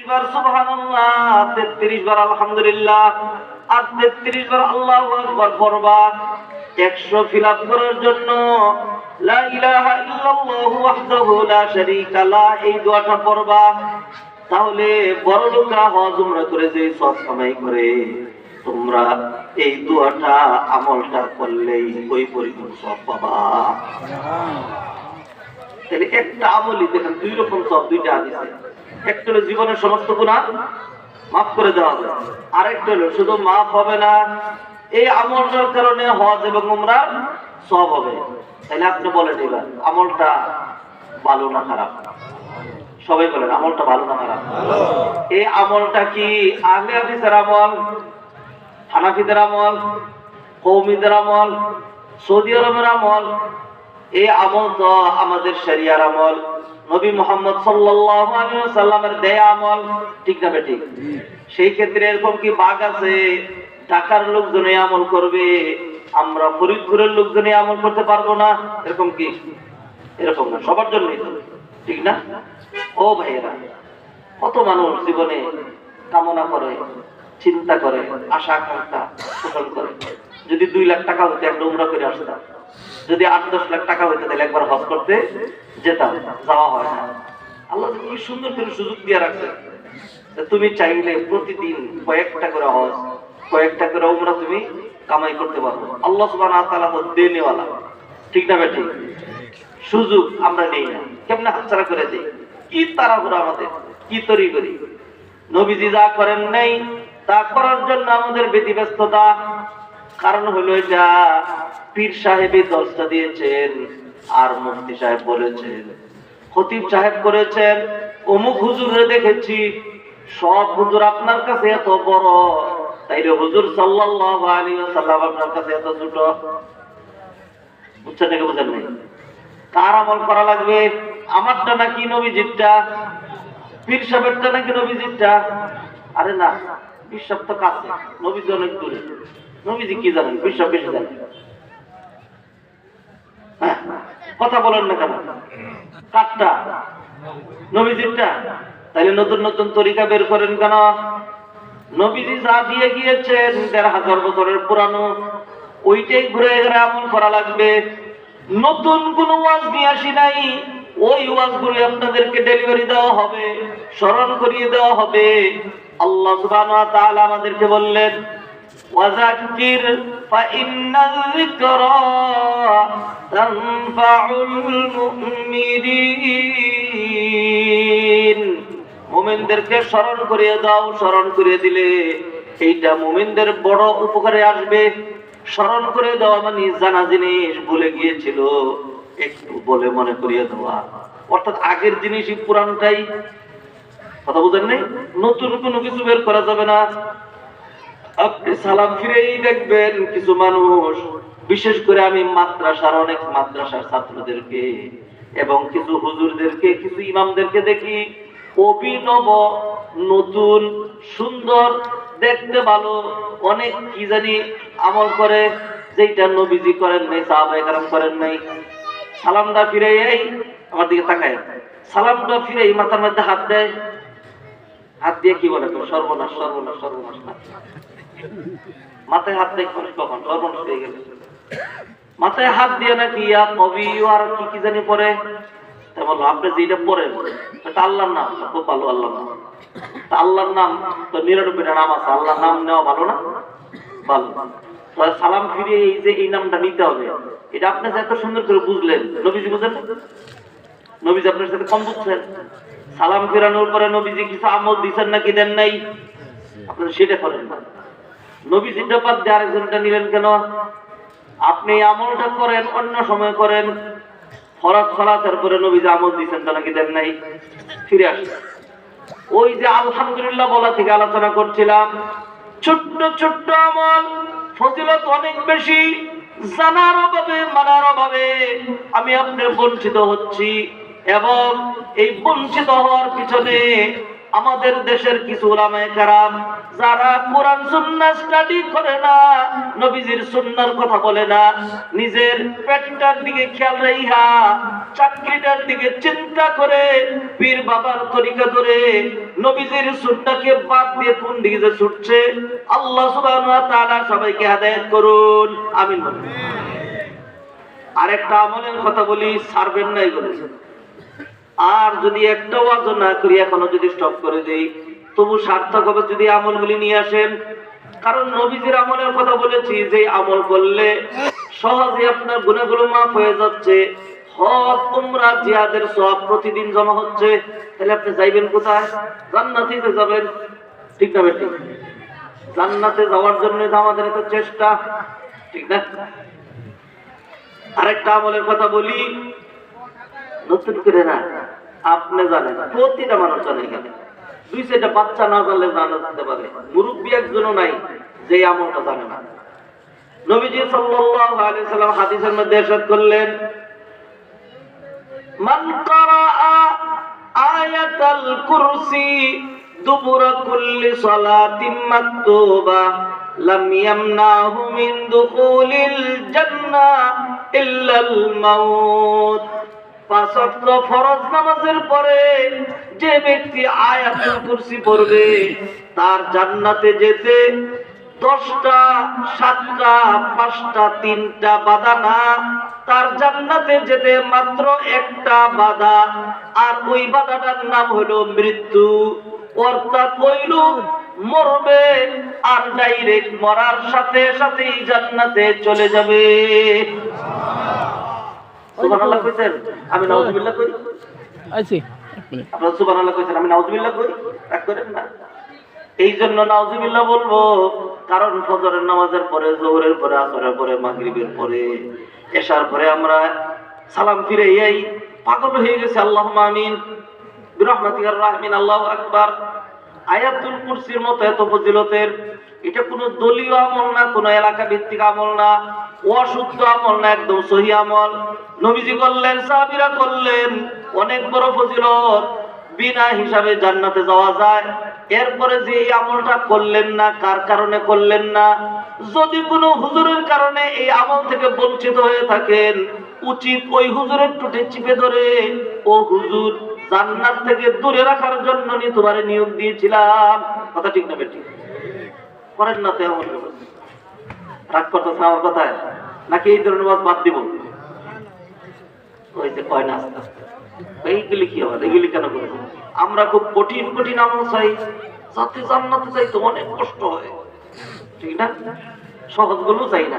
বার সুবহানাল্লাহ, 33 বার আলহামদুলিল্লাহ, আর 33 বার আল্লাহু আকবার পড়বা। 100 ফিল আপ করার জন্য লা ইলাহা ইল্লাল্লাহু ওয়াহদাহু লা শারীকা লা, এই দোয়াটা পড়বা। তাহলে বড় লোকরা হজ উমরা করে যে সওয়াব কামাই করে, তোমরা এই দোয়াটা আমলটা করলেই ওই পরিমাণ সওয়াব পাবা। তাহলে একটা আমলই দেখেন দুই রকম সওয়াব, দুইটা হাদিসে। একটা হলো জীবনের সমস্ত গুনাহ মাফ করে দেওয়া হবে, আরেকটা হলো শুধু মাফ হবে না, এই আমলটার কারণে হজ এবং উমরা সওয়াব হবে। তাহলে আপনি বলেন এবার আমলটা ভালো না খারাপ? সবাই বলেন আমলটা ভালো না খারাপ? এই আমলটা কি আহলে হাদিসের আমল, হানাফিদের আমল, কওমীদের আমল, সৌদি আরবের আমল? এই আমল তো আমাদের শরিয়ার আমল, নবী মুহাম্মদ সাল্লাল্লাহু আলাইহি ওয়াসাল্লামের দেয়া আমল, ঠিক না বেঠিক? সেই ক্ষেত্রে এরকম কি ভাগ আছে ঢাকার লোকজন এই আমল করবে, আমরা ফরিদপুরের লোকজন এই আমল করতে পারবো না? এরকম কি? এরকম না, সবার জন্যই তো, ঠিক না? ও ভাইয়েরা, কত মানুষ জীবনে কামনা করে, চিন্তা করে, আশা আকাঙ্ক্ষা পোষণ করে, যদি 2 লাখ টাকা হতো একটা উমরা করে আসতাম, যদি 8-10 লাখ টাকা হইতো তাহলে একবার হজ করতে যেতাম, যাওয়া হয় না। আল্লাহ কি সুন্দর করে সুযোগ দিয়ে রাখছে, তুমি চাইলে প্রতিদিন কয়েকটা করে হজ, কয়েকটা করে উমরা তুমি কামাই করতে পারবো। আল্লাহ সুবহানাহু ওয়া তাআলা তো দেনেওয়ালা, ঠিক না বেঠিক? সুযোগ আমরা নেই না, কেমনে হাতছাড়া করে দেই, কি তাড়াহুড়া আমাদের, কি তরি করি। নবীজি যা করেন নাই তা করার জন্য আমাদের ব্যতিব্যস্ততা। কারণ হলো এটা, পীর সাহেব দশটা দিয়েছেন, আর মুফতি সাহেব বলেছেন, খতিব সাহেব করেছেন, অমুক হুজুরে দেখেছি, সব হুজুর আপনার কাছে এত বড়, তাইলে হুজুর সাল্লাল্লাহু আলাইহি ওয়াসাল্লাম আপনার কাছে এত ছোট। বুঝছেন নাকি বুঝেন নাই? কার আমল করা লাগবে? আমারটা নাকি নবীজিরটা? পীর সাহেবটা নাকি নবীজিরটা? আরে না, পীর সাহেব তো কাছে, নবীজি অনেক দূরে। নবীজি কি জানেন, পীর সাহেব বেশি জানেন। কথা বলেন না কেন? কারটা? নবীজিরটা? তাইলে নতুন নতুন তরিকা বের করেন কেন? নবীজি যা দিয়ে গিয়েছেন 1500 বছরের পুরানো, ওইটাই ঘুরে ঘুরে আমল করা লাগবে। নতুন কোন ওয়াজ নিয়ে আসি নাই, ওই ওয়াজগুলো আপনাদেরকে ডেলিভারি দেওয়া হবে, স্মরণ করিয়ে দেওয়া হবে। আল্লাহ সুবহানাহু ওয়া তাআলা আমাদেরকে বললেন, ওয়াযাক্কির ফাইন্নাল যিকরা তানফাউল মুমিনিন। মুমিনদেরকে স্মরণ করিয়ে দাও, স্মরণ করিয়ে দিলে এইটা মুমিনদের বড় উপকারে আসবে। স্মরণ করে দেওয়া মানে জানা জিনিস ভুলে গিয়েছিল একটু বলে মনে করিয়ে দেওয়া, অর্থাৎ আগের জিনিসই পুরানটাই। কথা বুঝেন নাই? নতুন কোনো কিছু বের করা যাবে না। আপনি সালাম ফিরেই দেখবেন কিছু মানুষ, বিশেষ করে আমি মাদ্রাসার অনেক মাদ্রাসার ছাত্রদেরকে এবং কিছু হুজুরদেরকে, কিছু ইমামদেরকে দেখি অভিনব, নতুন, সুন্দর, দেখতে ভালো, অনেক কি জানি আমল করে, যেটা নবীজি করেন নাই, সাহাবায়ে কেরাম করেন নাই। সালামটা ফিরে এই আমার দিকে তাকায়, সালামটা ফিরে এই মাথার মধ্যে হাত দেয়, হাত দিয়ে কি বলে, সর্বনাশ সর্বনাশ সর্বনাশ। মাথায় হাত দেয় কখন? সর্বনাশ হয়ে গেল। মাথায় হাত দিয়ে নাকি ইয়া কবি আর কি কি জানি পড়ে। বললো আপনি যেটা পড়েন এটা আল্লাহর নাম, খুব ভালো আল্লাহর নাম। আল্লাহর নাম তো 99টা নাম আছে, আল্লাহর নাম নেওয়া ভালো না? ভালো। সালাম ফিরিয়ে এই যে এই নামটা নিতে হবে, এটা আপনি এত সুন্দর করে বুঝলেন, নবীজি বুঝেন? নবীজি আপনার সাথে কম বুঝছেন? সালাম ফেরানোর পরে নবীজি কিছু আমল দিচ্ছেন নাকি দেন নাই? আপনারা সেটা করেন না। নবীজিটা বাদ দিয়ে আরেকজনটা নিলেন কেন? আপনি আমলটা করেন, অন্য সময় করেন। ফরজ সালাতের পরে নবীজি আমল দিচ্ছেন তা নাকি দেন নাই? ফিরে আসেন। ওই যে আলহামদুলিল্লাহ বলা থেকে আলোচনা করছিলাম, ছোট্ট ছোট্ট আমল, ফজিলত অনেক বেশি, জানার অভাবে মানার অভাবে আমি আপনার বঞ্চিত হচ্ছি, এবং এই বঞ্চিত হওয়ার পিছনে আমাদের দেশের কিছু উলামায়ে কেরাম যারা কোরআন সুন্নাহ স্টাডি করে না, নবীজির সুন্নাহর কথা বলে না, নিজের পেটটার দিকে খেয়াল রাইহা চাকরিটার দিকে চিন্তা করে পীর বাবার তরিকা ধরে নবীজির সুন্নাহকে বাদ দিয়ে কোন দিকে যে ছুটছে, আল্লাহ সুবহানাহু ওয়া তাআলা সবাইকে হেদায়েত করুন, আমিন বলুন। আরেকটা আমলের কথা বলি, ছাড়বেন না এগুলো। আর যদি একটা ওয়াজ না করি, এখনো যদি স্টপ করে দেই, তবু সার্থক হবে যদি আমলগুলি নিয়ে আসেন। কারণ নবীজির আমলের কথা বলেছি, যে আমল করলে সহজে আপনার গুনাহগুলো মাফ হয়ে যাচ্ছে, হজ উমরা জিহাদের সওয়াব প্রতিদিন জমা হচ্ছে। তাহলে আপনি যাইবেন কোথায়? জান্নাতে যাবেন, ঠিক না বেটি? জান্নাতে যাওয়ার জন্য আমাদের এত চেষ্টা, ঠিক না? আরেকটা আমলের কথা বলি, নতুন করে না, আপনি জানেন, প্রতিটা মানুষ জানে, এখানে 2-4টা বাচ্চা না জানলে জানতে পারে, মুরব্বী একজনও নাই যে আমলটা জানে না। নবীজি সাল্লাল্লাহু আলাইহি সাল্লাম হাদিসের মধ্যে ইরশাদ করলেন, মান ক্বারাআ আয়াতাল কুরসি দুবুরা কুল্লি সালাতিন মাকতুবা লাম ইয়ামনাহু মিন দুখুলিল জান্নাহ ইল্লাল মাউত। 5 ওয়াক্ত ফরজ নামাজের পরে যে ব্যক্তি আয়াতুল কুরসি পড়বে, তার জান্নাতে যেতে 10টা 7টা 5টা 3টা বাধা না, তার জান্নাতে যেতে মাত্র একটা বাধা, আর ওই বাধাটার নাম হলো মৃত্যু। অর্থাৎ ওই লোক মরবে আর ডাইরেক্ট মরার সাথে সাথেই জান্নাতে চলে যাবে। সুবহানাল্লাহ কইছেন, আমি নাউজুবিল্লাহ কই। আচ্ছা, আপনারা সুবহানাল্লাহ কইছেন, আমি নাউজুবিল্লাহ কই। রাগ করেন না। এই জন্য নাউজুবিল্লাহ বলবো, কারণ ফজরের নামাজের পরে, যোহরের পরে, আসরের পরে, মাগরিবের পরে, এশার পরে আমরা সালাম ফিরে এই পাগল হয়ে গেছে। আল্লাহুম্মা আমিন বিরহমাতিকার রাহমিন, আল্লাহু আকবার। আয়াতুল কুরসির মতো এত ফজিলতের, এটা কোনো দলীয় আমল না, কোনো এলাকা ভিত্তিক আমল না, অশুদ্ধ আমল না, একদম সহি আমল। নবীজি করলেন, সাহাবীরা করলেন, অনেক বড় ফজিলত, বিনা হিসাবে জান্নাতে যাওয়া যায়। এরপরে যে এই আমলটা করলেন না, কার কারণে করলেন না? যদি কোনো হুজুরের কারণে এই আমল থেকে বঞ্চিত হয়ে থাকেন, উচিত ওই হুজুরের টুটে চিপে ধরে, ও হুজুর, জান্নাত থেকে দূরে রাখার জন্য তোমারে নিয়োগ দিয়েছিলাম। কথা ঠিক না বেটি? করেন না তো এমন। রাগ করতেছে আমার কথায়, নাকি এই ধরনের ওয়াজ বাদ দিব? ওই যে কয় না, আস্তে আস্তে এইগুলি কি হবে, এগুলি কেন করবো? আমরা খুব কঠিন কঠিন আমল চাই, যাতে জান্নাতে যাইতে অনেক কষ্ট হয়, ঠিক না? সহজ গুলো চাই না।